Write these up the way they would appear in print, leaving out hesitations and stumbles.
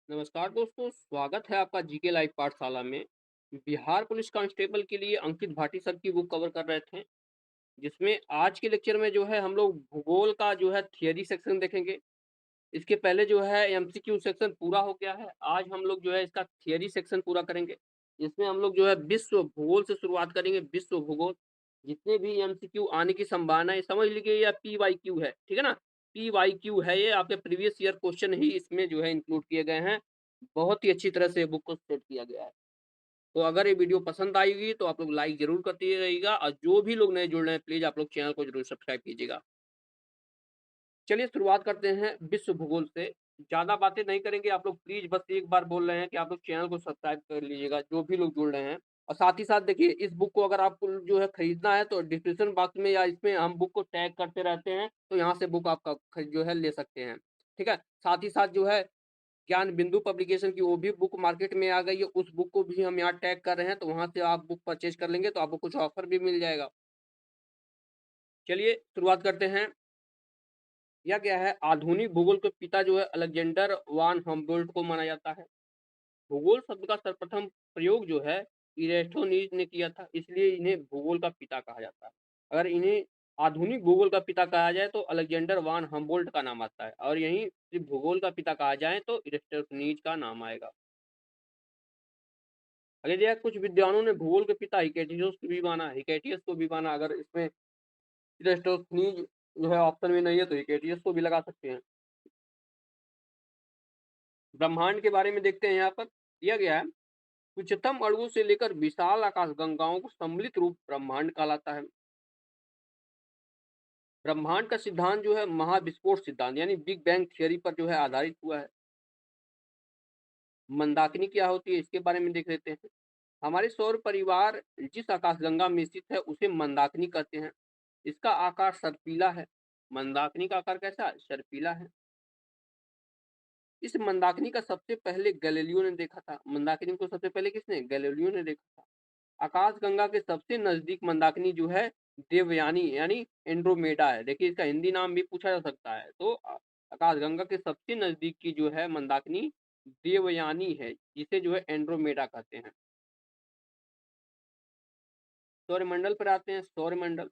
नमस्कार दोस्तों, स्वागत है आपका जीके लाइव पाठशाला में। बिहार पुलिस कांस्टेबल के लिए अंकित भाटी सर की बुक कवर कर रहे थे, जिसमें आज के लेक्चर में जो है हम लोग भूगोल का जो है थियरी सेक्शन देखेंगे। इसके पहले जो है एमसीक्यू सेक्शन पूरा हो गया है। आज हम लोग जो है इसका थियरी सेक्शन पूरा करेंगे। इसमें हम लोग जो है विश्व भूगोल से शुरुआत करेंगे। विश्व भूगोल जितने भी एमसीक्यू आने की संभावना है, समझ लीजिए या पीवाईक्यू है, ठीक है ना? पीवाईक्यू है, ये आपके प्रीवियस ईयर क्वेश्चन ही इसमें जो है इंक्लूड किए गए हैं। बहुत ही अच्छी तरह से बुक को सेट किया गया है। तो अगर ये वीडियो पसंद आएगी तो आप लोग लाइक जरूर करते रहिएगा, और जो भी लोग नए जुड़ रहे हैं प्लीज आप लोग चैनल को जरूर सब्सक्राइब कीजिएगा। चलिए शुरुआत करते हैं विश्व भूगोल से। ज़्यादा बातें नहीं करेंगे, आप लोग प्लीज़ बस एक बार बोल रहे हैं कि आप लोग चैनल को सब्सक्राइब कर लीजिएगा, जो भी लोग जुड़ रहे हैं। और साथ ही साथ देखिए, इस बुक को अगर आपको जो है खरीदना है तो डिस्क्रिप्शन बॉक्स में या इसमें हम बुक को टैग करते रहते हैं, तो यहाँ से बुक आपका जो है ले सकते हैं। ठीक है? साथ ही साथ जो है ज्ञान बिंदु पब्लिकेशन की वो भी बुक मार्केट में आ गई है, उस बुक को भी हम यहाँ टैग कर रहे हैं, तो वहाँ से आप बुक परचेज़ कर लेंगे तो आपको कुछ ऑफर भी मिल जाएगा। चलिए शुरुआत करते हैं। यह क्या है, आधुनिक भूगोल के पिता जो है अलेक्जेंडर वान हम्बोल्ट को माना जाता है। भूगोल शब्द का सर्वप्रथम प्रयोग जो है इरेस्टोनीज ने किया था, इसलिए इन्हें भूगोल का पिता कहा जाता है। अगर इन्हें आधुनिक भूगोल का पिता कहा जाए तो अलेक्जेंडर वान हम्बोल्ट का नाम आता है, और यहीं सिर्फ भूगोल का पिता कहा जाए तो इरेस्टोनीज का नाम आएगा। अगर यह कुछ विद्वानों ने भूगोल के पिता हिकेटियस को भी माना। अगर इसमें इरेस्टोनीज जो है ऑप्शन में नहीं है तो हिकेटियस को भी लगा सकते हैं। ब्रह्मांड के बारे में देखते हैं, यहाँ पर दिया गया है, उच्चतम अणुओं से लेकर विशाल आकाशगंगाओं को सम्मिलित रूप ब्रह्मांड कहलाता है। ब्रह्मांड का सिद्धांत जो है महाविस्फोट सिद्धांत यानी बिग बैंग थियरी पर जो है आधारित हुआ है। मंदाकिनी क्या होती है इसके बारे में देख लेते हैं। हमारे सौर परिवार जिस आकाशगंगा में स्थित है उसे मंदाकिनी कहते हैं। इसका आकार सर्पिला है। मंदाकिनी का आकार कैसा है? सर्पिला है। इस मंदाकिनी का सबसे पहले गैलीलियो ने देखा था। मंदाकिनी को सबसे पहले किसने? गैलीलियो ने देखा था। आकाशगंगा के सबसे नजदीक मंदाकिनी जो है देवयानी यानी एंड्रोमेडा है। देखिए, इसका हिंदी नाम भी पूछा जा सकता है। तो आकाशगंगा के सबसे नजदीक की जो है मंदाकिनी देवयानी है, जिसे जो है एंड्रोमेडा कहते हैं। सौरमंडल पर आते हैं। सौरमंडल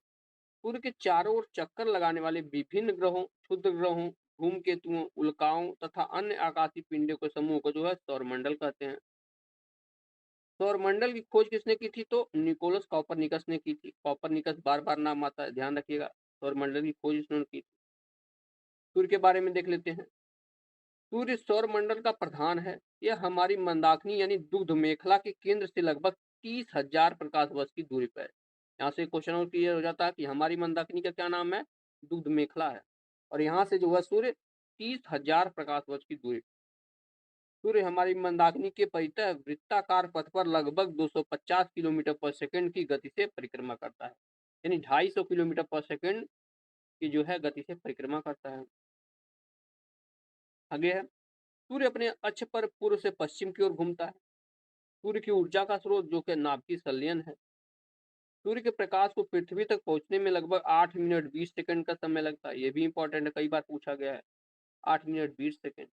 सूर्य के चारों ओर चक्कर लगाने वाले विभिन्न ग्रहों, क्षुद्र ग्रहों, धूमकेतुओं, उल्काओं तथा अन्य आकाशीय पिंडों के समूह को जो है सौरमंडल कहते हैं। सौरमंडल की खोज किसने की थी? तो निकोलस कॉपरनिकस ने की थी। कॉपरनिकस बार बार नाम आता है, ध्यान रखिएगा। सौरमंडल की खोज इसने की थी। सूर्य के बारे में देख लेते हैं। सूर्य सौरमंडल का प्रधान है। यह हमारी मंदाकिनी यानी दुग्ध मेखला के केंद्र से लगभग 30,000 प्रकाश वर्ष की दूरी पर है। यहाँ से क्वेश्चन और क्लियर हो जाता है कि हमारी मंदाकिनी का क्या नाम है? दुग्ध मेखला है। और यहाँ से जो है सूर्य 30,000 प्रकाश वर्ष की दूरी। सूर्य हमारी मंदाकिनी के परितः वृत्ताकार पथ पर लगभग 250 किलोमीटर पर सेकंड की गति से परिक्रमा करता है, यानी 250 किलोमीटर पर सेकंड की जो है गति से परिक्रमा करता है। आगे है, सूर्य अपने अक्ष पर पूर्व से पश्चिम की ओर घूमता है। सूर्य की ऊर्जा का स्रोत जो कि नाभिकीय संलयन है। सूर्य के प्रकाश को पृथ्वी तक पहुंचने में लगभग 8 मिनट 20 सेकंड का समय लगता है। ये भी इंपॉर्टेंट है, कई बार पूछा गया है। 8 मिनट 20 सेकंड।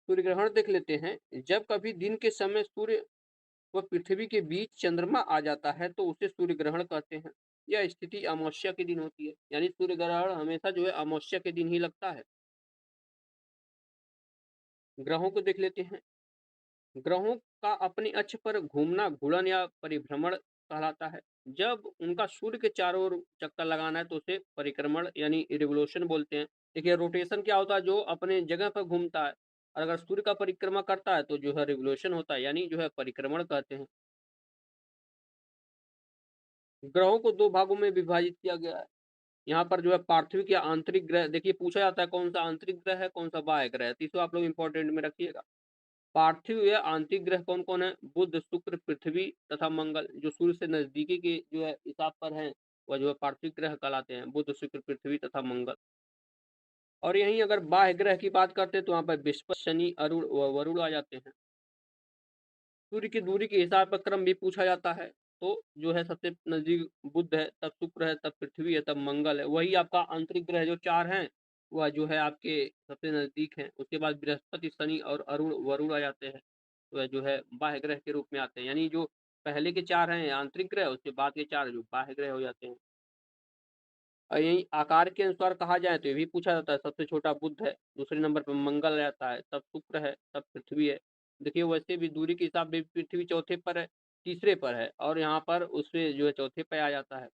सूर्य ग्रहण देख लेते हैं। जब कभी दिन के समय सूर्य व पृथ्वी के बीच चंद्रमा आ जाता है तो उसे सूर्य ग्रहण कहते हैं। यह स्थिति अमावस्या के दिन होती है, यानी सूर्य ग्रहण हमेशा जो है अमावस्या के दिन ही लगता है। ग्रहों को देख लेते हैं। ग्रहों का अपने अक्ष पर घूमना घूर्णन या परिभ्रमण कहलाता है। जब उनका सूर्य के चारों ओर चक्कर लगाना है तो उसे परिक्रमण यानी रिवोल्यूशन बोलते हैं। देखिए, रोटेशन क्या होता है? जो अपने जगह पर घूमता है। और अगर सूर्य का परिक्रमा करता है तो जो है रिवोल्यूशन होता है, यानी जो है परिक्रमण कहते हैं। ग्रहों को दो भागों में विभाजित किया गया है। यहाँ पर जो है पार्थिव या आंतरिक ग्रह, देखिए पूछा जाता है कौन सा आंतरिक ग्रह है, कौन सा बाह्य ग्रह है, तो इसको आप लोग इंपॉर्टेंट में रखिएगा। पार्थिव या आंतरिक ग्रह कौन कौन है? बुध, शुक्र, पृथ्वी तथा मंगल। जो सूर्य से नजदीकी के जो है हिसाब पर है वह जो है पार्थिव ग्रह कहलाते हैं, बुध, शुक्र, पृथ्वी तथा मंगल। और यहीं अगर बाह्य ग्रह की बात करते हैं तो वहाँ पर बृहस्पति, शनि, अरुण व वरुण आ जाते हैं। सूर्य की दूरी के हिसाब पर क्रम भी पूछा जाता है। तो जो है सबसे नजदीक बुध है, तब शुक्र है, तब पृथ्वी है, तब मंगल है। वही आपका आंतरिक ग्रह जो चार हैं वह जो है आपके सबसे नज़दीक हैं। उसके बाद बृहस्पति, शनि और अरुण वरुण आ जाते हैं। वह जो है बाह्य ग्रह के रूप में आते हैं। यानी जो पहले के 4 हैं आंतरिक ग्रह, उसके बाद के 4 जो बाह्य ग्रह हो जाते हैं। और यही आकार के अनुसार कहा जाए तो ये भी पूछा जाता है, सबसे छोटा बुध है, दूसरे नंबर पे मंगल रहता है, तब शुक्र है, तब पृथ्वी है। देखिए वैसे भी दूरी के हिसाब से पृथ्वी चौथे पर है, तीसरे पर है और यहाँ पर उसपे जो है चौथे पे आ जाता है।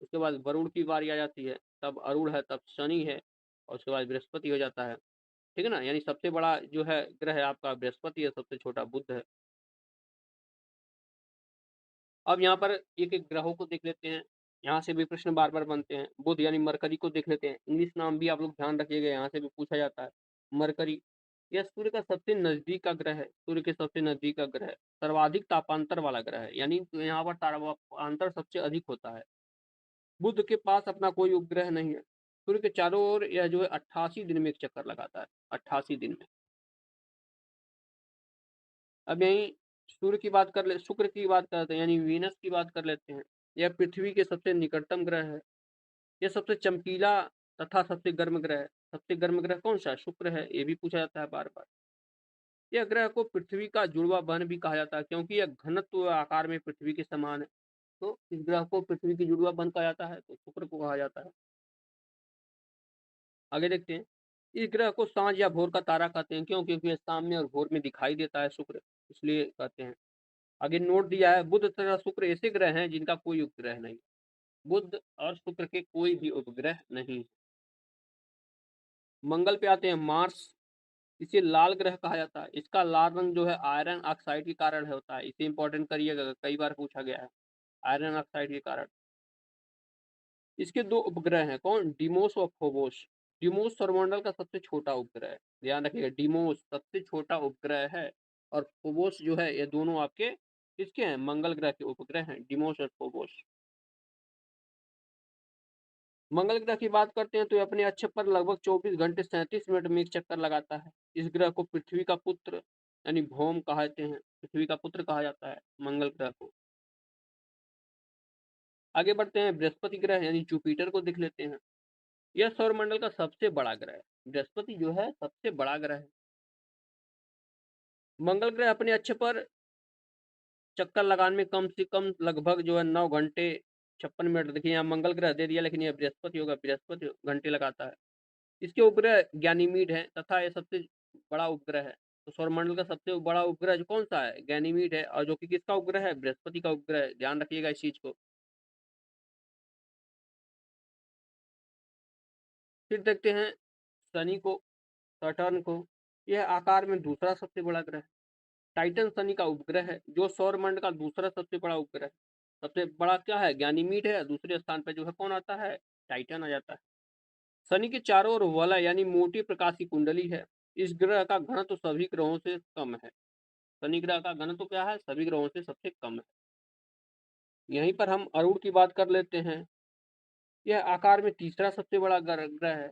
उसके बाद वरुण की बारी आ जाती है, तब अरुण है, तब शनि है और उसके बाद बृहस्पति हो जाता है। ठीक है ना? यानी सबसे बड़ा जो है ग्रह आपका बृहस्पति है, सबसे छोटा बुध है। अब यहाँ पर एक-एक ग्रहों को देख लेते हैं। यहाँ से भी प्रश्न बार-बार बनते हैं। बुध यानी मरकरी को देख लेते हैं। इंग्लिश नाम भी आप लोग ध्यान रखिएगा, यहाँ से भी पूछा जाता है। मरकरी, यह सूर्य का सबसे नज़दीक का ग्रह है। सूर्य के सबसे नज़दीक का ग्रह है। सर्वाधिक तापांतर वाला ग्रह है, यानी यहाँ पर तापांतर सबसे अधिक होता है। बुध के पास अपना कोई उपग्रह नहीं है। सूर्य के चारों ओर यह जो है 88 दिन में एक चक्कर लगाता है, 88 दिन में। अब यहीं सूर्य की बात कर ले शुक्र की बात करते हैं, यानी वीनस की बात कर लेते हैं। यह पृथ्वी के सबसे निकटतम ग्रह है। यह सबसे चमकीला तथा सबसे गर्म ग्रह है। सबसे गर्म ग्रह कौन-सा है? शुक्र है, ये भी पूछा जाता है बार-बार। यह ग्रह को पृथ्वी का जुड़वां बहन भी कहा जाता है, क्योंकि यह घनत्व व आकार में पृथ्वी के समान है। तो इस ग्रह को पृथ्वी की जुड़वां बहन कहा जाता है, तो शुक्र को कहा जाता है। आगे देखते हैं। इस ग्रह को साँझ या भोर का तारा कहते हैं, क्यों? क्योंकि ये शाम में और भोर में दिखाई देता है शुक्र, इसलिए कहते हैं। आगे नोट दिया है, बुध तथा शुक्र ऐसे ग्रह हैं जिनका कोई उपग्रह नहीं। बुध और शुक्र के कोई भी उपग्रह नहीं। मंगल पे आते हैं, मार्स, इसे लाल ग्रह कहा जाता है। इसका लाल रंग जो है आयरन ऑक्साइड के कारण है होता है। इसे इंपॉर्टेंट करिएगा, कई बार पूछा गया है, आयरन ऑक्साइड के कारण। इसके 2 उपग्रह हैं, कौन? डिमोस और फोबोस। डिमोस सौरमंडल का सबसे छोटा उपग्रह है। ध्यान रखिएगा, डिमोस सबसे छोटा उपग्रह है और फोबोस जो है ये दोनों आपके किसके हैं? मंगल ग्रह के उपग्रह हैं, डिमोस और फोबोस। मंगल ग्रह की बात करते हैं तो ये अपने अक्ष पर लगभग 24 घंटे 37 मिनट में एक चक्कर लगाता है। इस ग्रह को पृथ्वी का पुत्र यानी भौम कहते हैं, पृथ्वी का पुत्र कहा जाता है मंगल ग्रह को। आगे बढ़ते हैं, बृहस्पति ग्रह यानी जुपिटर को देख लेते हैं। यह सौरमंडल का सबसे बड़ा ग्रह है। बृहस्पति जो है सबसे बड़ा ग्रह है। मंगल ग्रह अपने अक्ष पर चक्कर लगाने में कम से कम लगभग जो है 9 घंटे 56 मिनट, देखिए यहाँ मंगल ग्रह दे दिया लेकिन यह बृहस्पति होगा, बृहस्पति घंटे लगाता है। इसके उपग्रह गैनीमीड है तथा ये सबसे बड़ा उपग्रह है। तो सौरमंडल का सबसे बड़ा उपग्रह जो कौन सा है? गैनीमीड है, और जो कि किसका उपग्रह है? बृहस्पति का उपग्रह है। ध्यान रखिएगा इस चीज को। फिर देखते हैं शनि को, सैटर्न को। यह आकार में दूसरा सबसे बड़ा ग्रह है। टाइटन शनि का उपग्रह है, जो सौरमंडल का दूसरा सबसे बड़ा उपग्रह है। सबसे बड़ा क्या है? गैनीमीड है, दूसरे स्थान पर जो है कौन आता है? टाइटन आ जाता है। शनि के चारों ओर वलय यानी मोटी प्रकाश की कुंडली है। इस ग्रह का घनत्व सभी ग्रहों से कम है। शनि ग्रह का घनत्व क्या है? सभी ग्रहों से सबसे कम है। यहीं पर हम अरुण की बात कर लेते हैं। यह आकार में तीसरा सबसे बड़ा ग्रह है।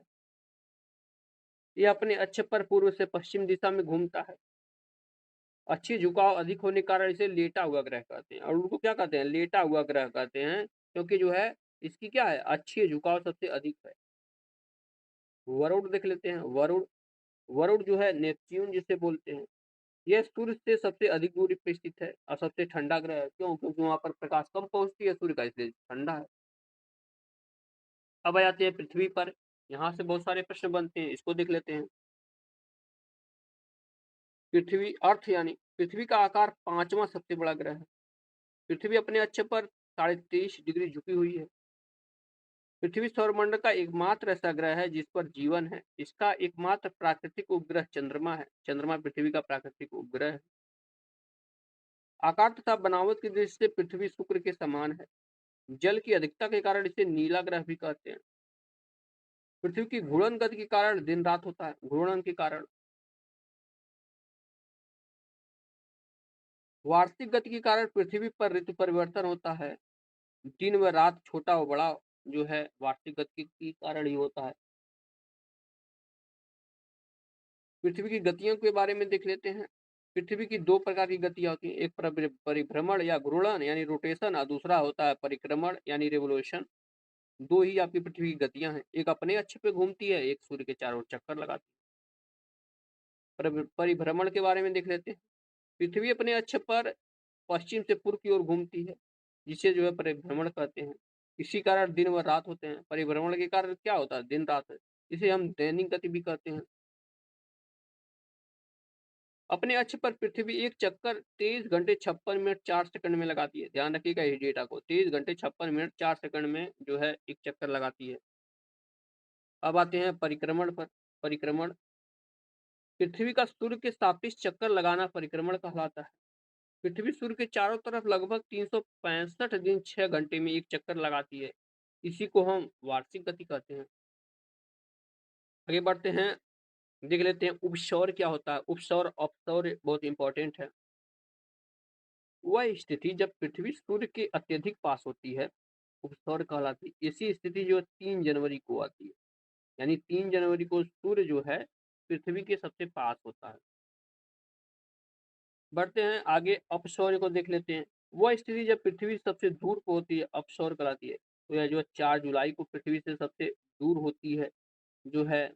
यह अपने अक्ष पर पूर्व से पश्चिम दिशा में घूमता है। अक्षीय झुकाव अधिक होने के कारण इसे लेटा हुआ ग्रह कहते हैं। अरुण को क्या कहते हैं? लेटा हुआ ग्रह कहते हैं, क्योंकि जो है इसकी क्या है? अक्षीय झुकाव सबसे अधिक है। वरुण देख लेते हैं। वरुण वरुण जो है नेपच्यून जिसे बोलते हैं। यह सूर्य से सबसे अधिक दूरी पे स्थित है और सबसे ठंडा ग्रह है। क्यों? क्योंकि वहाँ पर प्रकाश कम पहुँचती है सूर्य का, इसलिए ठंडा है। अब आ जाते हैं पृथ्वी पर। यहाँ से बहुत सारे प्रश्न बनते हैं, इसको देख लेते हैं। पृथ्वी अर्थ यानी पृथ्वी का आकार 5वां सबसे बड़ा ग्रह है। पृथ्वी अपने अक्ष पर 23.5 डिग्री झुकी हुई है। पृथ्वी सौरमंडल का एकमात्र ऐसा ग्रह है जिस पर जीवन है। इसका एकमात्र प्राकृतिक उपग्रह चंद्रमा है। चंद्रमा पृथ्वी का प्राकृतिक उपग्रह है। आकार तथा बनावट की दृष्टि से पृथ्वी शुक्र के समान है। जल की अधिकता के कारण इसे नीला ग्रह भी कहते हैं। पृथ्वी की घूर्णन गति के कारण दिन रात होता है, घूर्णन के कारण। वार्षिक गति के कारण पृथ्वी पर ऋतु परिवर्तन होता है। दिन व रात छोटा व बड़ा जो है वार्षिक गति के कारण ही होता है। पृथ्वी की गतियों के बारे में देख लेते हैं। पृथ्वी की 2 प्रकार की गतियाँ होती हैं, एक परिभ्रमण या घूर्णन यानी रोटेशन और दूसरा होता है परिक्रमण यानी रिवोल्यूशन। दो ही आपकी पृथ्वी की गतियां हैं, एक अपने अक्ष पे घूमती है, एक सूर्य के चारों ओर चक्कर लगाती है। परिभ्रमण के बारे में देख लेते हैं। पृथ्वी अपने अक्ष पर पश्चिम से पूर्व की ओर घूमती है, जिसे जो है परिभ्रमण कहते हैं। इसी कारण दिन व रात होते हैं। परिभ्रमण के कारण क्या होता है? दिन रात है। इसे हम दैनिक गति भी कहते हैं। अपने अक्ष पर पृथ्वी एक चक्कर 23 घंटे 56 मिनट 4 सेकंड में लगाती है। ध्यान रखिएगा इस डेटा को, 23 घंटे 56 मिनट 4 सेकंड में जो है एक चक्कर लगाती है। अब आते हैं परिक्रमण पर। परिक्रमण, पृथ्वी का सूर्य के सापेक्ष चक्कर लगाना परिक्रमण कहलाता है। पृथ्वी सूर्य के चारों तरफ लगभग 365 दिन 6 घंटे में एक चक्कर लगाती है। इसी को हम वार्षिक गति कहते हैं। आगे बढ़ते हैं, देख लेते हैं उपसौर क्या होता है। उपसौर अपसौर बहुत इंपॉर्टेंट है। वह स्थिति जब पृथ्वी सूर्य के अत्यधिक पास होती है, उपसौर कहलाती है। इसी स्थिति जो 3 जनवरी को आती है, यानी 3 जनवरी को सूर्य जो है पृथ्वी के सबसे पास होता है। बढ़ते हैं आगे, अपसौर को देख लेते हैं। वह स्थिति जब पृथ्वी सबसे दूर को होती है, अपसौर कहलाती है। तो यह जो है 4 जुलाई को पृथ्वी से सबसे दूर होती है, जो है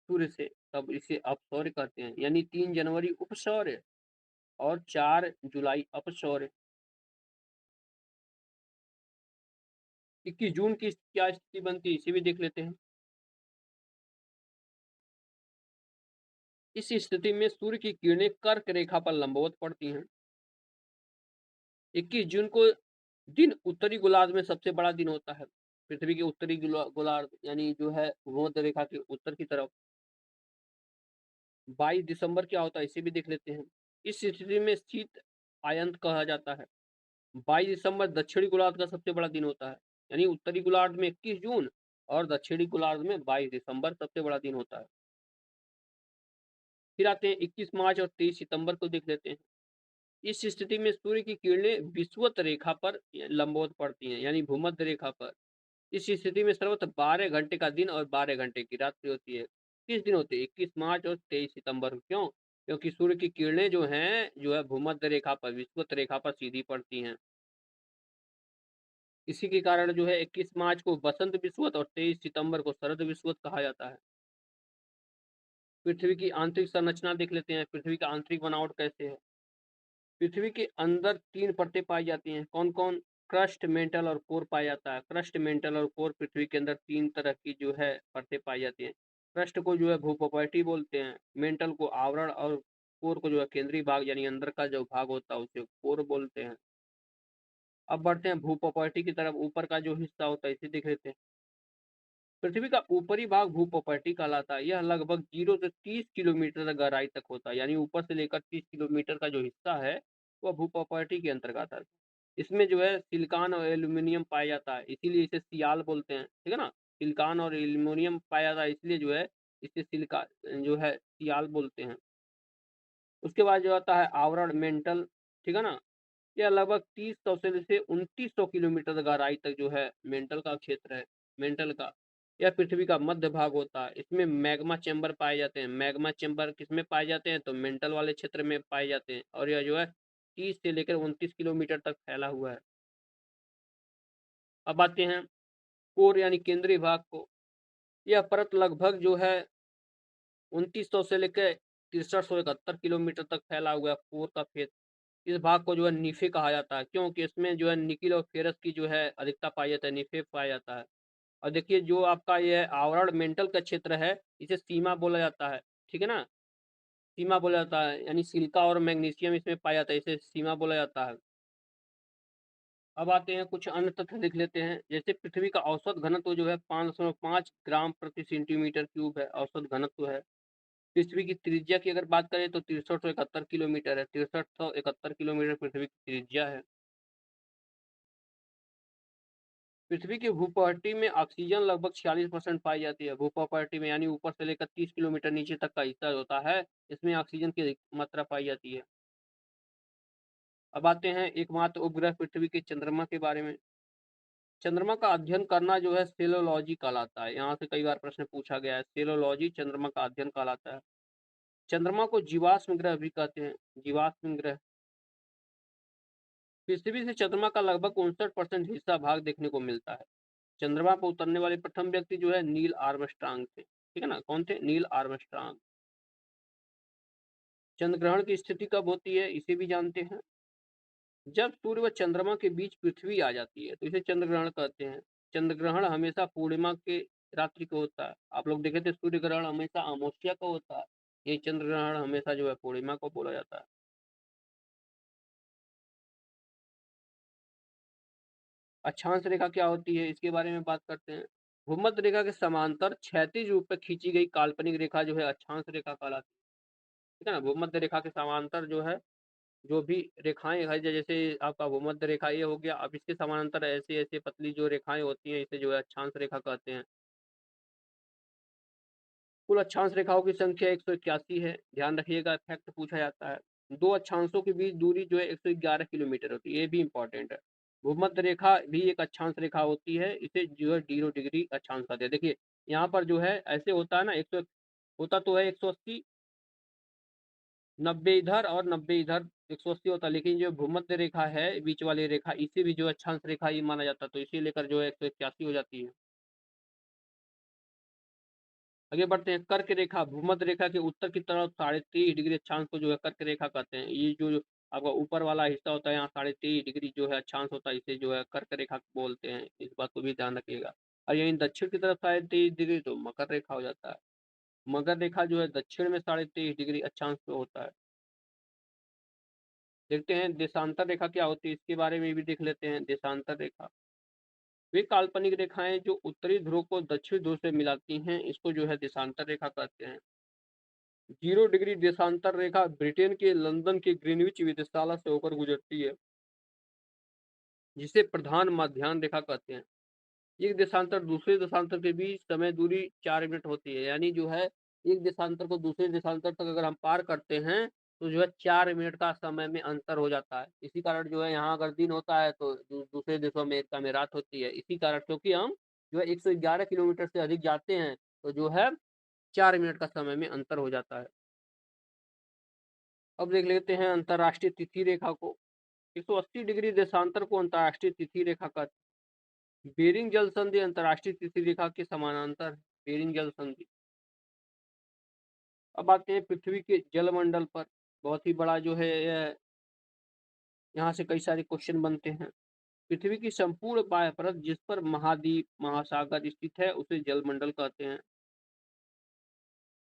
सूर्य से, तब इसे अपसौर कहते हैं। यानी 3 जनवरी उपसौर और 4 जुलाई अपसौर। 21 जून की क्या स्थिति बनती है, इसे भी देख लेते हैं। इस स्थिति में सूर्य की किरणें कर्क रेखा पर लंबवत पड़ती हैं। 21 जून को दिन उत्तरी गोलार्ध में सबसे बड़ा दिन होता है। पृथ्वी के उत्तरी गोलार्ध यानी जो है भूमध्य रेखा के उत्तर की तरफ। 22 दिसंबर क्या होता है, इसे भी देख लेते हैं। इस स्थिति में शीत अयंत कहा जाता है। 22 दिसंबर दक्षिणी गोलार्ध का सबसे बड़ा दिन होता है। यानी उत्तरी गोलार्ध में 21 जून और दक्षिणी गोलार्ध में 22 दिसंबर सबसे बड़ा दिन होता है। फिर आते हैं 21 मार्च और 23 सितंबर को देख लेते हैं। इस स्थिति में सूर्य की किरणें विषुवत रेखा पर लंबवत पड़ती हैं, यानी भूमध्य रेखा पर। इस स्थिति में सर्वत्र 12 घंटे का दिन और 12 घंटे की रात्रि होती है। किस दिन होती है? 21 मार्च और 23 सितंबर को। क्यों? क्योंकि सूर्य की किरणें जो हैं, जो है भूमध्य रेखा पर, विषुवत रेखा पर सीधी पड़ती हैं। इसी के कारण जो है 21 मार्च को बसंत विषुवत और 23 सितंबर को शरद विषुवत कहा जाता है। पृथ्वी की आंतरिक संरचना देख लेते हैं। पृथ्वी का आंतरिक बनावट कैसे है? पृथ्वी के अंदर 3 परतें पाई जाती हैं। कौन-कौन? क्रस्ट, मेंटल और कोर पाया जाता है। क्रस्ट, मेंटल और कोर, पृथ्वी के अंदर 3 तरह की जो है परतें पाई जाती हैं। क्रस्ट को जो है भूप्रॉपर्टी बोलते हैं, मेंटल को आवरण और कोर को जो है केंद्रीय भाग यानी अंदर का जो भाग होता है उसे कोर बोलते हैं। अब बढ़ते हैं भूप्रॉपर्टी की तरफ। ऊपर का जो हिस्सा होता है इसे देख लेते हैं। पृथ्वी का ऊपरी भाग भूप्रॉपर्टी कहलाता है। यह लगभग 0 से 30 किलोमीटर तक गहराई तक होता है, यानी ऊपर से लेकर 30 किलोमीटर का जो हिस्सा है, वह भूप्रॉपर्टी के अंतर्गत आता है। इसमें जो है सिलिकॉन और एल्यूमीनियम पाया जाता है, इसीलिए इसे सियाल बोलते हैं, ठीक है ना? सिलिकॉन और एल्यूमीनियम पाया जाता है, इसलिए जो है इसे सिलिका जो है सियाल बोलते हैं। उसके बाद जो आता है आवरण, मेंटल, ठीक है ना? यह लगभग 30 से 2900 किलोमीटर गहराई तक जो है मेंटल का क्षेत्र है, मेंटल का। यह पृथ्वी का मध्य भाग होता है। इसमें मैग्मा चैम्बर पाए जाते हैं। मैग्मा चैम्बर किसमें पाए जाते हैं? तो मेंटल वाले क्षेत्र में पाए जाते हैं, और यह जो है 30 से लेकर 29 किलोमीटर तक फैला हुआ है। अब आते हैं कोर यानी केंद्रीय भाग को। यह परत लगभग जो है 2900 से लेकर 6371 किलोमीटर तक फैला हुआ है, कोर का क्षेत्र। इस भाग को जो है नीफे कहा जाता है, क्योंकि इसमें जो है निकिल और फेरस की जो है अधिकता पाई जाता है, नीफे पाया जाता है। और देखिए जो आपका ये आवरण मेंटल का क्षेत्र है, इसे सीमा बोला जाता है, ठीक है ना? सीमा बोला जाता है, यानी सिलिका और मैग्नीशियम इसमें पाया जाता है, इसे सीमा बोला जाता है। अब आते हैं कुछ अन्य तथ्य लिख लेते हैं। जैसे पृथ्वी का औसत घनत्व जो है 5.5 ग्राम प्रति सेंटीमीटर क्यूब है, औसत घनत्व है। पृथ्वी की त्रिज्या की अगर बात करें तो 6371 किलोमीटर है। 6371 किलोमीटर पृथ्वी की त्रिज्या है। पृथ्वी की भूप्रकृति में ऑक्सीजन लगभग 46% पाई जाती है। भूप्रकृति में यानी ऊपर से लेकर 30 किलोमीटर नीचे तक का हिस्सा होता है, इसमें ऑक्सीजन की अधिक मात्रा पाई जाती है। अब आते हैं एकमात्र उपग्रह पृथ्वी के चंद्रमा के बारे में। चंद्रमा का अध्ययन करना जो है सेलोलॉजी कहलाता है। यहाँ से कई बार प्रश्न पूछा गया है। सेलोलॉजी चंद्रमा का अध्ययन कहलाता है। चंद्रमा को जीवाश्म ग्रह भी कहते हैं। जीवाश्म ग्रह, पृथ्वी से चंद्रमा का लगभग 59% हिस्सा भाग देखने को मिलता है। चंद्रमा पर उतरने वाले प्रथम व्यक्ति जो है नील आर्मस्ट्रांग थे, ठीक है ना? कौन थे? Neil Armstrong. चंद्र ग्रहण की स्थिति कब होती है, इसे भी जानते हैं? जब सूर्य व चंद्रमा के बीच पृथ्वी आ जाती है तो इसे चंद्र ग्रहण कहते हैं। चंद्र ग्रहण हमेशा पूर्णिमा के रात्रि को होता है। आप लोग देखे थे सूर्य ग्रहण हमेशा अमावस्या को होता है, ये चंद्र ग्रहण हमेशा जो है पूर्णिमा को बोला जाता है। अक्षांश रेखा क्या होती है, इसके बारे में बात करते हैं। भूमध्य रेखा के समांतर क्षैतिज रूप में खींची गई काल्पनिक रेखा जो है अक्षांश रेखा कहलाती है, ठीक है ना? भूमध्य रेखा के समांतर जो है जो भी रेखाएं है, जैसे आपका भूमध्य रेखा ये हो गया, अब इसके समानांतर ऐसे ऐसे पतली जो रेखाएं होती हैं इसे जो है अक्षांश रेखा कहते हैं। कुल अक्षांश रेखाओं की संख्या 181 है। ध्यान रखिएगा, फैक्ट पूछा जाता है। दो अक्षांशों के बीच दूरी जो है 111 किलोमीटर होती है, ये भी इंपॉर्टेंट है। भूमध्य रेखा भी एक अक्षांश रेखा होती है, इसे जो है 0 डिग्री अक्षांश कहते हैं। देखिए यहाँ पर जो है ऐसे होता है ना, 100 होता तो है 180, 90 इधर और 90 इधर, 180 होता है, लेकिन जो भूमध्य रेखा है बीच वाली रेखा, इसे भी जो है अक्षांश रेखा ही माना जाता है, तो इसी लेकर जो है 181 हो जाती है। आगे बढ़ते हैं। कर्क रेखा भूमध्य रेखा के उत्तर की तरफ 23.5 डिग्री अक्षांश को जो है कर्क रेखा कहते हैं। ये जो आपका ऊपर वाला हिस्सा होता है यहाँ 23.5 डिग्री जो है अक्षांश होता है, इसे जो है कर्क रेखा बोलते हैं, इस बात को भी ध्यान रखिएगा। और यही दक्षिण की तरफ 23.5 डिग्री तो मकर रेखा हो जाता है। मकर रेखा जो है दक्षिण में 23.5 डिग्री अक्षांश पे होता है। देखते हैं देशांतर रेखा क्या होती है, इसके बारे में भी देख लेते हैं। देशांतर रेखा वे काल्पनिक रेखाएं जो उत्तरी ध्रुव को दक्षिण ध्रुव से मिलाती हैं, इसको जो है देशांतर रेखा कहते हैं। 0 डिग्री देशांतर रेखा ब्रिटेन के लंदन के ग्रीनविच वेधशाला से होकर गुजरती है, जिसे प्रधान माध्याह्न रेखा कहते हैं। एक देशांतर दूसरे देशांतर के बीच समय दूरी 4 मिनट होती है, यानी जो है एक देशांतर को दूसरे देशांतर तक अगर हम पार करते हैं तो जो है 4 मिनट का समय में अंतर हो जाता है। इसी कारण जो है यहाँ अगर दिन होता है तो दूसरे देशों में एक में रात होती है, इसी कारण क्योंकि हम जो है 111 किलोमीटर से अधिक जाते हैं तो जो है 4 मिनट का समय में अंतर हो जाता है। अब देख लेते हैं अंतर्राष्ट्रीय तिथि रेखा को। 180 डिग्री देशांतर को अंतर्राष्ट्रीय तिथि रेखा का बेरिंग जल संधि अंतर्राष्ट्रीय तिथि रेखा के समानांतर है। बेरिंग जल संधि। अब आते हैं पृथ्वी के जलमंडल पर। बहुत ही बड़ा जो है यहाँ से कई सारे क्वेश्चन बनते हैं। पृथ्वी की संपूर्ण बाह्य परत जिस पर महाद्वीप महासागर स्थित है उसे जलमंडल कहते हैं।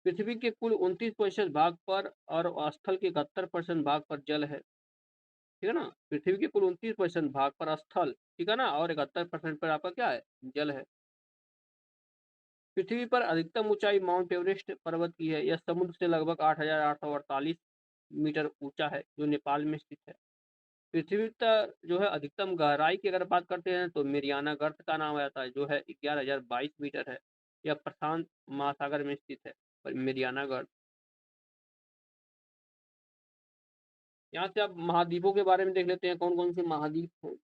पृथ्वी के कुल 29% भाग पर और स्थल के 71% भाग पर जल है, ठीक है ना? पृथ्वी के कुल 29% भाग पर स्थल, ठीक है ना, और 71% पर आपका क्या है? जल है। पृथ्वी पर अधिकतम ऊंचाई माउंट एवरेस्ट पर्वत की है। यह समुद्र से लगभग 8,848 मीटर ऊंचा है, जो नेपाल में स्थित है। पृथ्वी पर जो है अधिकतम गहराई की अगर बात करते हैं तो मेरियाना गर्त का नाम आता है, जो है 11,022 मीटर है। यह प्रशांत महासागर में स्थित है, मेरियाना गर्त। यहाँ से आप महाद्वीपों के बारे में देख लेते हैं, कौन कौन से महाद्वीप हैं।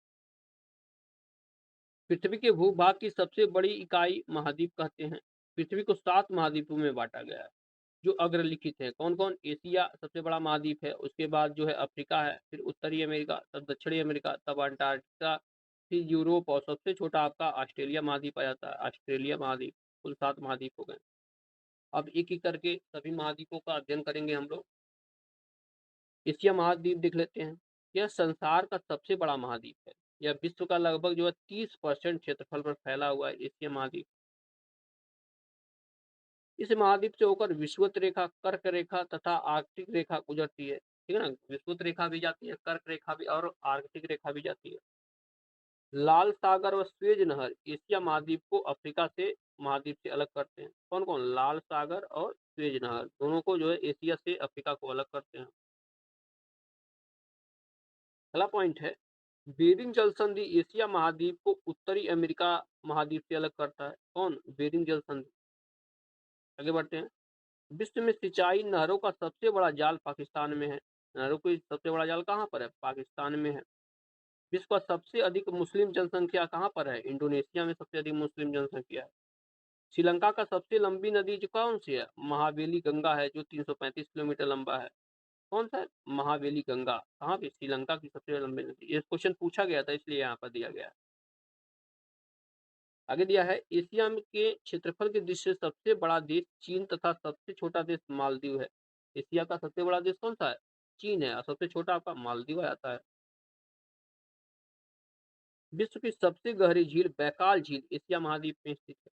पृथ्वी के भूभाग की सबसे बड़ी इकाई महाद्वीप कहते हैं। पृथ्वी को 7 महाद्वीपों में बांटा गया है, जो अग्रलिखित है। कौन कौन? एशिया सबसे बड़ा महाद्वीप है, उसके बाद जो है अफ्रीका है, फिर उत्तरी अमेरिका, तब दक्षिणी अमेरिका, तब अंटार्कटिका, फिर यूरोप और सबसे छोटा आपका ऑस्ट्रेलिया महाद्वीप आ जाता है, ऑस्ट्रेलिया महाद्वीप। कुल 7 महाद्वीप हो गए। अब एक एक करके सभी महाद्वीपों का अध्ययन करेंगे हम लोग। एशिया महाद्वीप देख लेते हैं। यह संसार का सबसे बड़ा महाद्वीप है। यह विश्व का लगभग जो है 30% क्षेत्रफल पर फैला हुआ है एशिया महाद्वीप। इस महाद्वीप से होकर विषुवत रेखा, कर्क रेखा तथा आर्कटिक रेखा गुजरती है, ठीक है ना? विषुवत रेखा भी जाती है, कर्क रेखा भी और आर्कटिक रेखा भी जाती है। लाल सागर व स्वेज नहर एशिया महाद्वीप को अफ्रीका से महाद्वीप से अलग करते हैं। कौन कौन? लाल सागर और स्वेज नहर दोनों को जो है एशिया से अफ्रीका को अलग करते हैं। पहला पॉइंट है बेरिंग जल संधि एशिया महाद्वीप को उत्तरी अमेरिका महाद्वीप से अलग करता है। कौन? बेरिंग जल संधि। आगे बढ़ते हैं। विश्व में सिंचाई नहरों का सबसे बड़ा जाल पाकिस्तान में है। नहरों का सबसे बड़ा जाल कहाँ पर है? पाकिस्तान में है। विश्व का सबसे अधिक मुस्लिम जनसंख्या कहाँ पर है? इंडोनेशिया में सबसे अधिक मुस्लिम जनसंख्या है। श्रीलंका का सबसे लंबी नदी जो कौन सी है? महावेली गंगा है, जो 335 किलोमीटर लंबा है। कौन सा है? महावेली गंगा। कहाँ पे? श्रीलंका की सबसे लंबी नदी। ये क्वेश्चन पूछा गया था, इसलिए यहाँ पर दिया गया है। आगे दिया है एशिया में के क्षेत्रफल की दृष्टि से सबसे बड़ा देश चीन तथा सबसे छोटा देश मालदीव है। एशिया का सबसे बड़ा देश कौन सा है? चीन है और सबसे छोटा आपका मालदीव आ जाता है। विश्व की सबसे गहरी झील बैकाल झील एशिया महाद्वीप में स्थित है।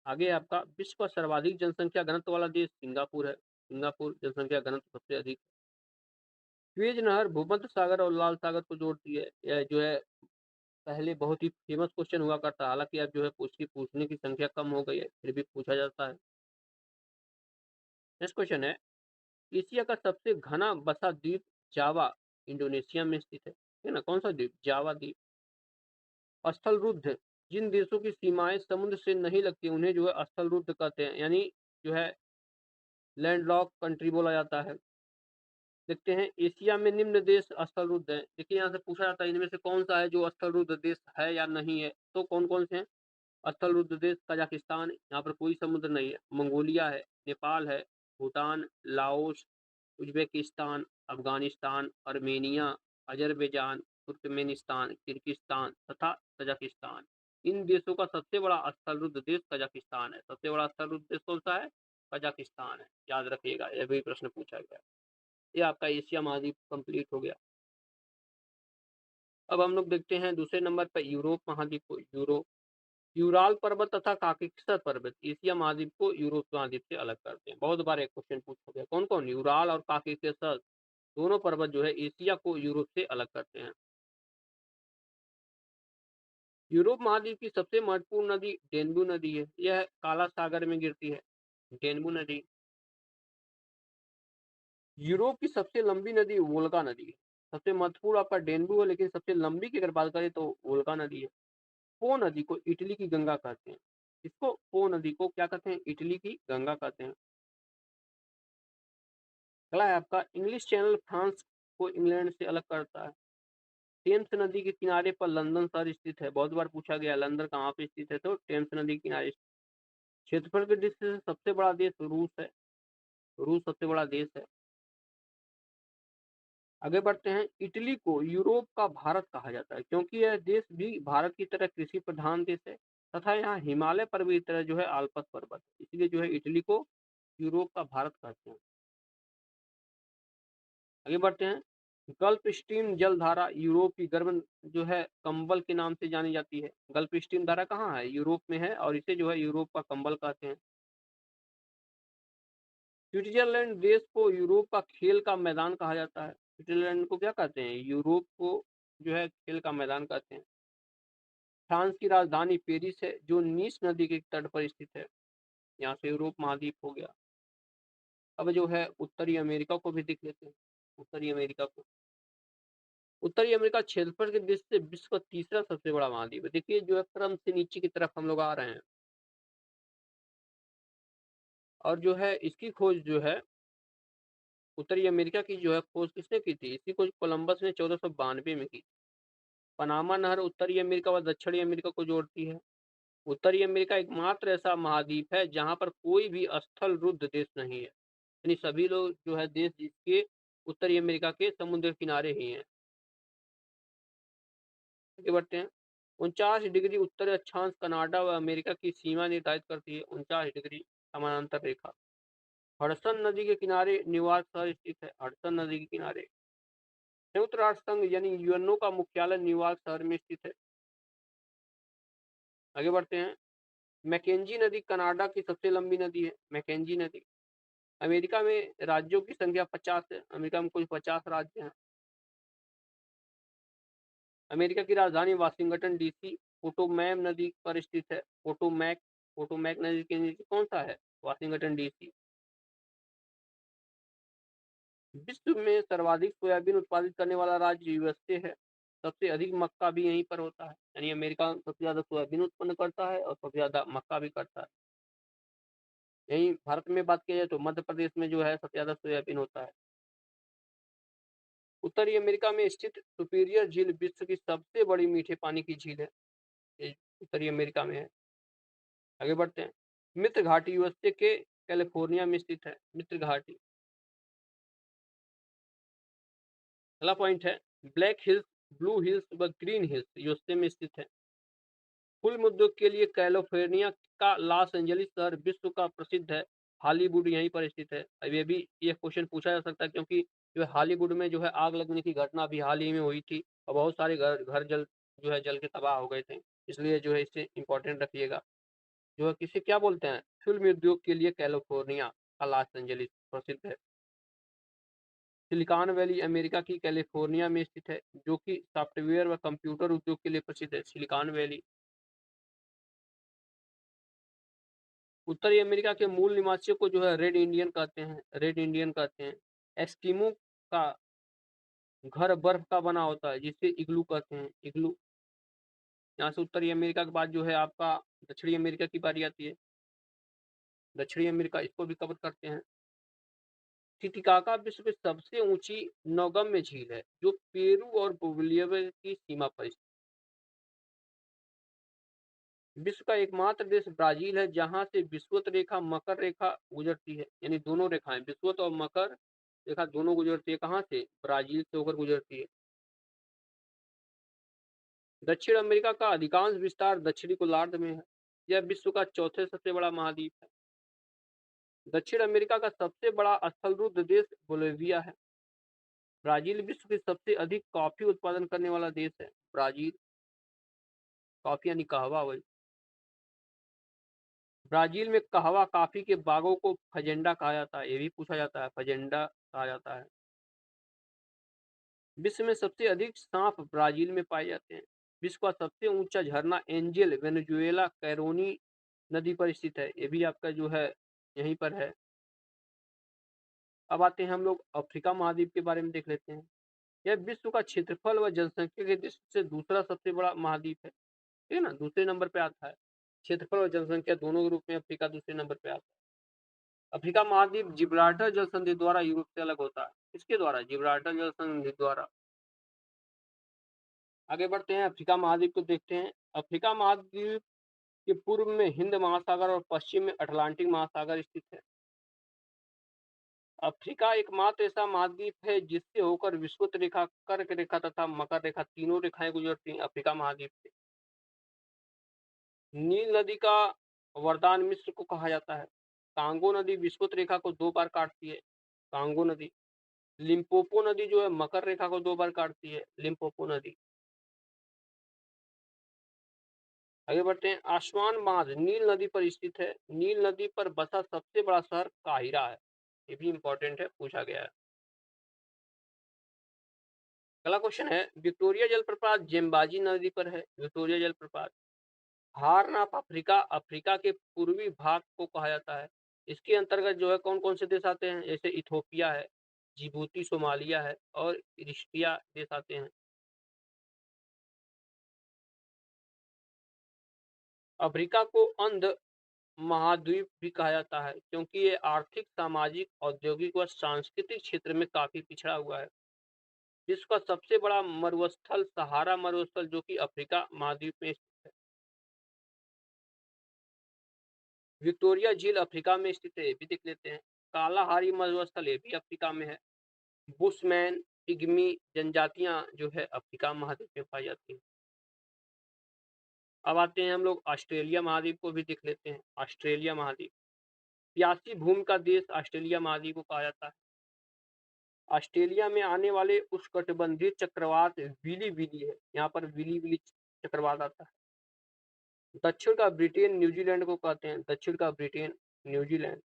आगे आपका विश्व का सर्वाधिक जनसंख्या घनत्व वाला देश सिंगापुर है। सिंगापुर जनसंख्या घनत्व सबसे अधिक। स्वेज नहर भूमध्य सागर और लाल सागर को जोड़ती है। यह जो है पहले बहुत ही फेमस क्वेश्चन हुआ करता है, हालांकि अब जो है पूछने की संख्या कम हो गई है, फिर भी पूछा जाता है। नेक्स्ट क्वेश्चन है, एशिया का सबसे घना बसा द्वीप जावा इंडोनेशिया में स्थित है ना? कौन सा द्वीप? जावा द्वीप। स्थल रुद्ध, जिन देशों की सीमाएं समुद्र से नहीं लगती उन्हें जो है स्थल रुद्ध कहते हैं, यानी जो है लैंडलॉक कंट्री बोला जाता है। देखते हैं एशिया में निम्न देश स्थल रुद्ध है। देखिए यहाँ से पूछा जाता है इनमें से कौन सा है जो स्थल रुद्ध देश है या नहीं है, तो कौन कौन से हैं? स्थल रुद्ध देश कजाकिस्तान, यहाँ पर कोई समुद्र नहीं है। मंगोलिया है, नेपाल है, Bhutan, Laos, Uzbekistan, Afghanistan, Armenia, Azerbaijan, Turkmenistan, Kyrgyzstan तथा तजाकिस्तान। इन देशों का सबसे बड़ा स्थल रुद्ध देश कजाकिस्तान है। सबसे बड़ा स्थल रुद्ध देश कौन सा है? कजाकिस्तान है, याद रखिएगा, यह भी प्रश्न पूछा गया। ये आपका एशिया महाद्वीप कंप्लीट हो गया। अब हम लोग देखते हैं दूसरे नंबर पर यूरोप महाद्वीप को। यूरोप, यूराल पर्वत तथा काकेशस पर्वत एशिया महाद्वीप को यूरोप महाद्वीप से अलग करते हैं। बहुत बार एक क्वेश्चन पूछा गया, कौन कौन? यूराल और काकेशस दोनों पर्वत जो है एशिया को यूरोप से अलग करते हैं। यूरोप महाद्वीप की सबसे महत्वपूर्ण नदी डेन्यू नदी है। यह काला सागर में गिरती है, डेन्यू नदी। यूरोप की सबसे लंबी नदी वोल्गा नदी है। सबसे महत्वपूर्ण आपका डेन्यू है, लेकिन सबसे लंबी की अगर बात करें तो वोल्गा नदी है। पो नदी को इटली की गंगा कहते हैं। इसको पो नदी को क्या कहते हैं? इटली की गंगा कहते हैं। अगला है आपका इंग्लिश चैनल फ्रांस को इंग्लैंड से अलग करता है। टेम्स नदी के किनारे पर लंदन शहर स्थित है। बहुत बार पूछा गया लंदन कहाँ पे स्थित है, तो टेम्स नदी के किनारे। क्षेत्रफल की दृष्टि से सबसे बड़ा देश रूस है। रूस सबसे बड़ा देश है। आगे बढ़ते हैं, इटली को यूरोप का भारत कहा जाता है क्योंकि यह देश भी भारत की तरह कृषि प्रधान देश है तथा यहाँ हिमालय पर्वत की तरह जो है आल्पस पर्वत, इसलिए जो है इटली को यूरोप का भारत कहते हैं। आगे बढ़ते हैं, गल्फ स्ट्रीम जलधारा यूरोप की गर्म जो है कंबल के नाम से जानी जाती है। गल्फ स्ट्रीम धारा कहाँ है? यूरोप में है और इसे जो है यूरोप का कंबल कहते हैं। स्विट्जरलैंड देश को यूरोप का खेल का मैदान कहा जाता है। स्विट्जरलैंड को क्या कहते हैं? यूरोप को जो है खेल का मैदान कहते हैं। फ्रांस की राजधानी पेरिस है जो नीस नदी के तट पर स्थित है। यहाँ से यूरोप महाद्वीप हो गया। अब जो है उत्तरी अमेरिका को भी देख लेते हैं। उत्तरी अमेरिका को, उत्तरी अमेरिका क्षेत्रफल की दृष्टि से विश्व का तीसरा सबसे बड़ा महाद्वीप है। देखिए जो है क्रम से नीचे की तरफ हम लोग आ रहे हैं। और जो है इसकी खोज जो है उत्तरी अमेरिका की जो है खोज किसने की थी? इसकी खोज कोलंबस ने 1492 में की। पनामा नहर उत्तरी अमेरिका व दक्षिणी अमेरिका को जोड़ती है। उत्तरी अमेरिका एकमात्र ऐसा महाद्वीप है जहां पर कोई भी स्थल रुद्ध देश नहीं है, यानी सभी लोग जो है देश जिसके उत्तरी अमेरिका के समुद्र किनारे ही हैं। आगे बढ़ते हैं, 49 डिग्री उत्तर अक्षांश कनाडा व अमेरिका की सीमा निर्धारित करती है। 49 डिग्री समानांतर रेखा। हडसन नदी के किनारे न्यूयॉर्क शहर स्थित है। हडसन नदी के किनारे। संयुक्त राष्ट्र संघ यानी यूएनओ का मुख्यालय न्यूयॉर्क शहर में स्थित है। आगे बढ़ते हैं, मैकेंजी नदी कनाडा की सबसे लंबी नदी है। मैकेंजी नदी। अमेरिका में राज्यों की संख्या 50 है। अमेरिका में कुल 50 राज्य हैं। अमेरिका की राजधानी वाशिंगटन डीसी पोटोमैक नदी पर स्थित है। पोटोमैक नदी के नीचे कौन सा है? Washington DC. विश्व में सर्वाधिक सोयाबीन उत्पादित करने वाला राज्य यूएसए है। सबसे अधिक मक्का भी यहीं पर होता है, यानी अमेरिका सबसे ज्यादा सोयाबीन उत्पन्न करता है और सबसे ज्यादा मक्का भी करता है। यहीं भारत में बात की जाए तो मध्य प्रदेश में जो है सबसे ज्यादा सोयाबीन होता है। उत्तरी अमेरिका में स्थित सुपीरियर झील विश्व की सबसे बड़ी मीठे पानी की झील है। ये उत्तरी अमेरिका में है। आगे बढ़ते हैं, मित्र घाटी यूएसए के कैलिफोर्निया में स्थित है। मित्र घाटी। अगला पॉइंट है, ब्लैक हिल्स, ब्लू हिल्स व ग्रीन हिल्स यूएसए में स्थित है। फ़िल्म उद्योग के लिए कैलिफ़ोर्निया का लॉस एंजेलिस शहर विश्व का प्रसिद्ध है। हॉलीवुड यहीं पर स्थित है। अब ये क्वेश्चन पूछा जा सकता है क्योंकि जो है हॉलीवुड में जो है आग लगने की घटना अभी हाल ही में हुई थी और बहुत सारे घर घर जल के तबाह हो गए थे। इसलिए जो है इसे इम्पोर्टेंट रखिएगा। जो है किसे क्या बोलते हैं? फ़िल्म उद्योग के लिए कैलिफ़ोर्निया का लॉस एंजेलिस प्रसिद्ध है। सिलिकॉन वैली अमेरिका की कैलिफ़ोर्निया में स्थित है, जो कि सॉफ्टवेयर व कंप्यूटर उद्योग के लिए प्रसिद्ध है। सिलिकॉन वैली उत्तरी अमेरिका के मूल निवासियों को जो है रेड इंडियन कहते हैं। एस्किमो का घर बर्फ का बना होता है जिसे इग्लू कहते हैं, इग्लू। यहाँ से उत्तरी अमेरिका के बाद जो है आपका दक्षिणी अमेरिका की बारी आती है। दक्षिणी अमेरिका इसको भी कवर करते हैं। टिटिकाका विश्व की सबसे ऊंची नौगम्य झील है, जो पेरू और बोलिविया की सीमा पर स्थित है। विश्व का एकमात्र देश ब्राजील है, जहां से विषुवत रेखा मकर रेखा गुजरती है। यानी दोनों रेखाएं विषुवत और मकर रेखा दोनों गुजरती है। कहाँ से? ब्राजील से होकर गुजरती है। दक्षिण अमेरिका का अधिकांश विस्तार दक्षिणी गोलार्ध में है। यह विश्व का चौथे सबसे बड़ा महाद्वीप है। दक्षिण अमेरिका का सबसे बड़ा स्थलरुद्ध देश बोलिविया है। ब्राजील विश्व की सबसे अधिक कॉफी उत्पादन करने वाला देश है। ब्राजील कॉफी यानी कहवा वही। ब्राजील में कहवा कॉफी के बागों को फजेंडा कहा जाता है। ये भी पूछा जाता है, फजेंडा कहा जाता है। विश्व में सबसे अधिक सांप ब्राजील में पाए जाते हैं। विश्व का सबसे ऊंचा झरना एंजेल वेनेजुएला कैरोनी नदी पर स्थित है। ये भी आपका जो है यहीं पर है। अब आते हैं हम लोग अफ्रीका महाद्वीप के बारे में देख लेते हैं। यह विश्व का क्षेत्रफल व जनसंख्या के दृष्टि से दूसरा सबसे बड़ा महाद्वीप है। ठीक है ना, दूसरे नंबर पे आता है। क्षेत्रफल और जनसंख्या दोनों रूप में अफ्रीका दूसरे नंबर पे आता है। अफ्रीका महाद्वीप जिब्राल्टर जल संधि द्वारा यूरोप से अलग होता है। इसके द्वारा जिब्राल्टर जल संधि द्वारा। आगे बढ़ते हैं, अफ्रीका महाद्वीप को देखते हैं। अफ्रीका महाद्वीप के पूर्व में हिंद महासागर और पश्चिम में अटलांटिक महासागर स्थित है। अफ्रीका एकमात्र ऐसा महाद्वीप है जिससे होकर विषुवत रेखा, कर्क रेखा तथा मकर रेखा तीनों रेखाएं गुजरती हैं अफ्रीका महाद्वीप से। नील नदी का वरदान मिस्र को कहा जाता है। कांगो नदी विषुवत रेखा को 2 बार काटती है। कांगो नदी। लिम्पोपो नदी जो है मकर रेखा को 2 बार काटती है। लिम्पोपो नदी। आगे बढ़ते हैं, आसवान बांध नील नदी पर स्थित है। नील नदी पर बसा सबसे बड़ा शहर काहिरा है। ये भी इंपॉर्टेंट है, पूछा गया है। अगला क्वेश्चन है, विक्टोरिया जलप्रपात जेम्बाजी नदी पर है। विक्टोरिया जलप्रपात। हार्न ऑफ अफ्रीका अफ्रीका के पूर्वी भाग को कहा जाता है। इसके अंतर्गत जो है कौन कौन से देश आते हैं? जैसे इथोपिया है, जिबूती, सोमालिया है और इरिट्रिया देश आते हैं। अफ्रीका को अंध महाद्वीप भी कहा जाता है क्योंकि ये आर्थिक, सामाजिक, औद्योगिक व सांस्कृतिक क्षेत्र में काफी पिछड़ा हुआ है। विश्व का सबसे बड़ा मरुस्थल सहारा मरुस्थल जो कि अफ्रीका महाद्वीप में स्थित है। विक्टोरिया झील अफ्रीका में स्थित है, ये भी देख लेते हैं। कालाहारी मरुस्थल ये भी अफ्रीका में है। बुशमैन पिग्मी जनजातियां जो है अफ्रीका महाद्वीप में पाई जाती हैं। अब आते हैं हम लोग ऑस्ट्रेलिया महाद्वीप को भी देख लेते हैं। ऑस्ट्रेलिया महाद्वीप प्यासी भूमि का देश ऑस्ट्रेलिया महाद्वीप को कहा जाता है। ऑस्ट्रेलिया में आने वाले उष्णकटिबंधीय चक्रवात विली विली है। यहाँ पर विली विली चक्रवात आता है। दक्षिण का ब्रिटेन न्यूजीलैंड को कहते हैं। दक्षिण का Britain New Zealand.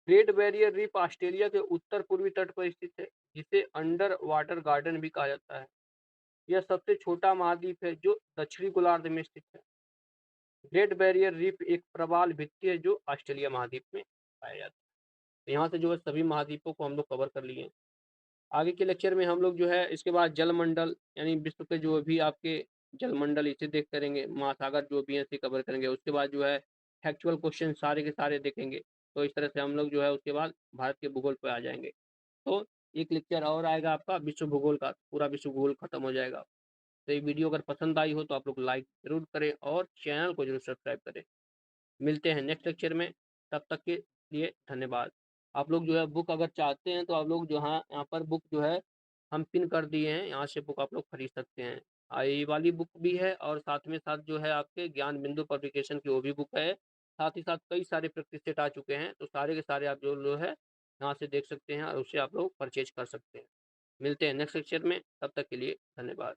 Great barrier reef Australia के उत्तर पूर्वी तट पर स्थित है, जिसे अंडर वाटर गार्डन भी कहा जाता है। यह सबसे छोटा महाद्वीप है जो दक्षिणी गोलार्ध में स्थित है। ग्रेट बैरियर रीफ एक प्रवाल भित्ति है जो ऑस्ट्रेलिया महाद्वीप में पाया जाता है। तो यहाँ से जो है सभी महाद्वीपों को हम लोग कवर कर लिए हैं। आगे के लेक्चर में हम लोग जो है इसके बाद जलमंडल यानी विश्व के जो भी आपके जलमंडल इसे देख करेंगे, महासागर जो भी है इसे कवर करेंगे। उसके बाद जो है फैक्चुअल क्वेश्चन सारे के सारे देखेंगे। तो इस तरह से हम लोग जो है उसके बाद भारत के भूगोल पर आ जाएंगे। तो एक लेक्चर और आएगा आपका विश्व भूगोल का, पूरा विश्व भूगोल खत्म हो जाएगा। तो ये वीडियो अगर पसंद आई हो तो आप लोग लाइक जरूर करें और चैनल को जरूर सब्सक्राइब करें। मिलते हैं नेक्स्ट लेक्चर में, तब तक के लिए धन्यवाद। आप लोग जो है बुक अगर चाहते हैं तो आप लोग जो है यहाँ पर बुक जो है हम पिन कर दिए हैं, यहाँ से बुक आप लोग खरीद सकते हैं। ये वाली बुक भी है और साथ में साथ जो है आपके ज्ञान बिंदु पब्लिकेशन की वो भी बुक है। साथ ही साथ कई सारे प्रैक्टिस सेट आ चुके हैं, तो सारे के सारे आप जो है यहाँ से देख सकते हैं और उससे आप लोग परचेज कर सकते हैं। मिलते हैं नेक्स्ट लेक्चर में, तब तक के लिए धन्यवाद।